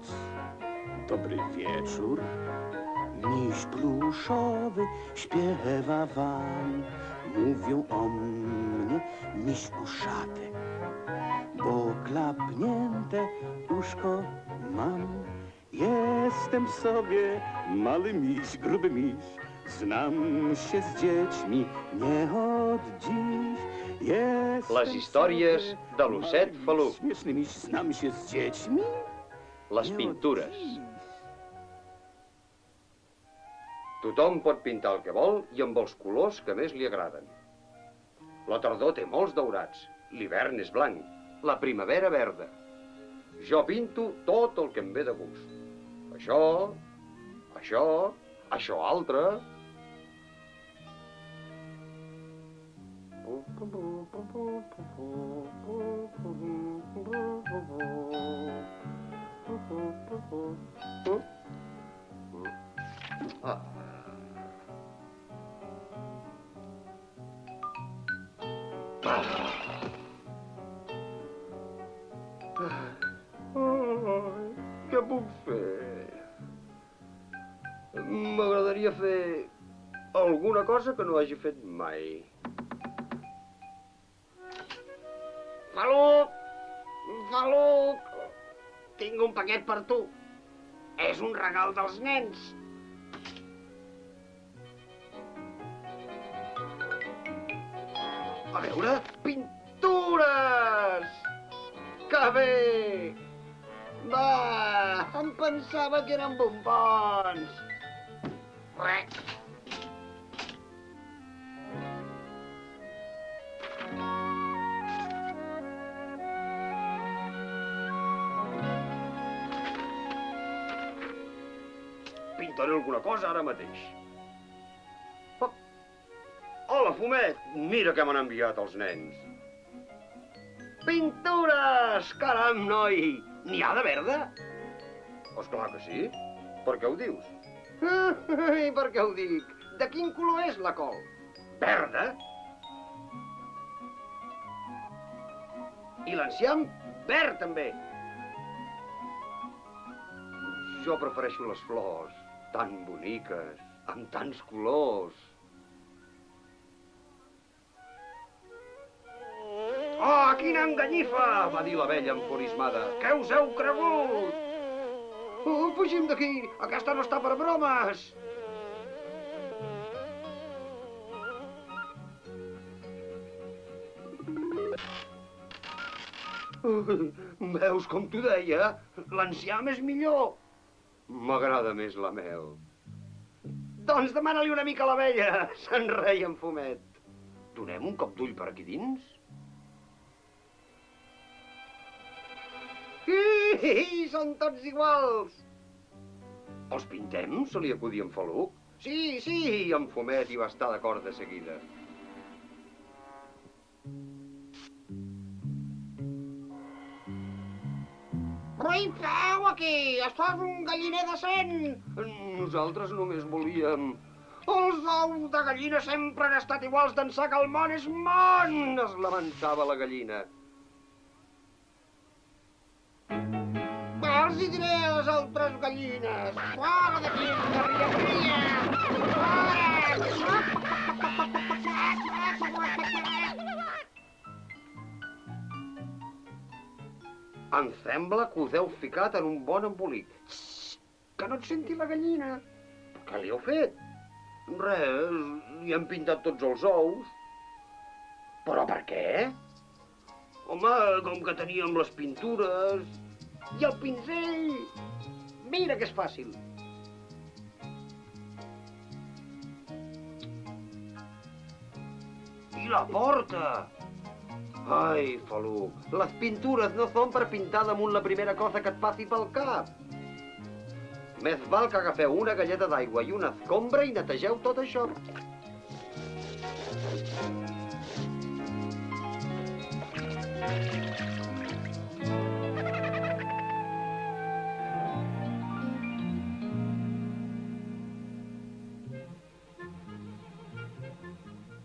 noc, dobry wieczór. Miś pluszowy śpiewa wam, mówią o mnie miś uszaty, bo klapnięte uszko mam. Jestem sobie mały miś, gruby miś, znam się z dziećmi nie od dziś. Les històries de l'osset Faluc. Śmieszny miś, znam się z dziećmi. Les pintures. Tothom pot pintar el que vol i amb els colors que més li agraden. La tardor té molts daurats, l'hivern és blanc, la primavera verda. Jo pinto tot el que em ve de gust. Això altre... Què puc fer? M'agradaria fer alguna cosa que no hagi fet mai. Faluc! Faluc! Tinc un paquet per tu. És un regal dels nens. A veure, pintures! Que bé! Va, em pensava que eren bombons. Rec. Pintaré alguna cosa ara mateix. Hola, Fumet! Mira què m'han enviat els nens. Pintures! Caram, noi! N'hi ha de verda? Esclar que sí. Per què ho dius? I per què ho dic? De quin color és la col? Verda? I l'enciam verd, també. Jo prefereixo les flors, tan boniques, amb tants colors. Oh, quina enganyifa! Va dir l'abella enfurismada. Què us heu cregut? Fugim d'aquí! Aquesta no està per bromes! Veus com t'ho deia? L'enciam és millor. M'agrada més la mel. Doncs demana-li una mica a l'abella. Se'n reia en Fumet. Donem un cop d'ull per aquí dins? Són tots iguals. Els pintem? Se li acudia en Faluc. Sí, i en Fumet hi va estar d'acord de seguida. Què hi feu aquí? Això és un galliner decent. Nosaltres només volíem... Els ous de gallina sempre han estat iguals d'ençà que el món és món! Es lamentava la gallina. Els hi diré a les altres gallines. Fora d'aquí, carrilleria! Fora! Em sembla que us heu ficat en un bon embolic. Que no et senti la gallina. Què li heu fet? Res, li hem pintat tots els ous. Però per què? Home, com que teníem les pintures... I el pinzell! Mira que és fàcil. I la porta! Ai, Faluc, les pintures no són per pintar damunt la primera cosa que et passi pel cap. Més val que agafeu una galleta d'aigua i una escombra i netegeu tot això.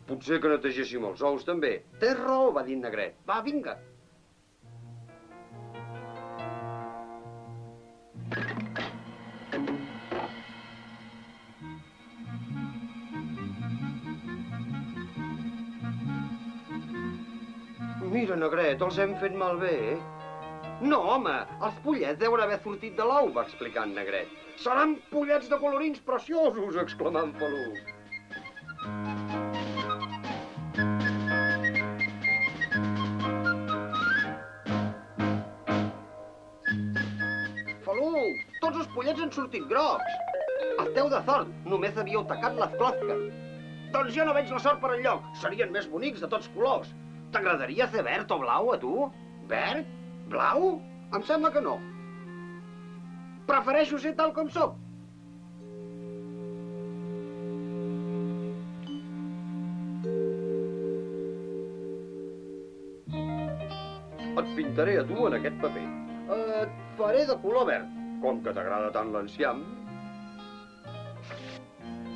Potser que netegéssim els ous, també. Tens raó, va dir en Negret. Va, vinga. Mira, negret, els hem fet malbé, eh? No, home, els pollets deuen haver sortit de l'ou, va explicar en Negret. Seran pollets de colorins preciosos, exclamà en Faluc. Faluc, tots els pollets han sortit grocs. Esteu de sort, només havíeu tacat les closques. Doncs jo no veig la sort per enlloc. Serien més bonics de tots colors. T'agradaria ser verd o blau, a tu? Verd? Blau? Em sembla que no. Prefereixo ser tal com sóc. Et pintaré a tu en aquest paper. Et faré de color verd, com que t'agrada tant l'enciam.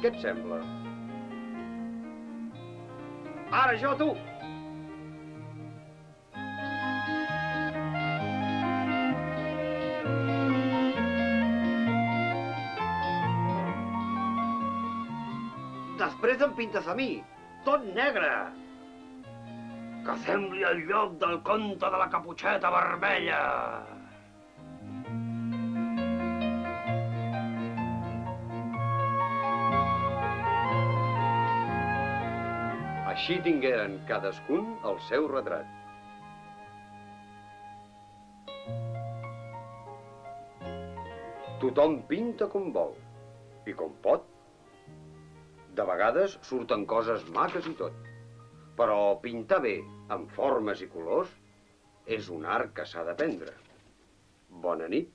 Què et sembla? Ara jo, tu! Després em pintes a mi, tot negre. Que sembli el lloc del conte de la caputxeta vermella. Així tingueren cadascun el seu retrat. Tothom pinta com vol i com pot. De vegades surten coses maques i tot. Però pintar bé, amb formes i colors, és un art que s'ha d'aprendre. Bona nit.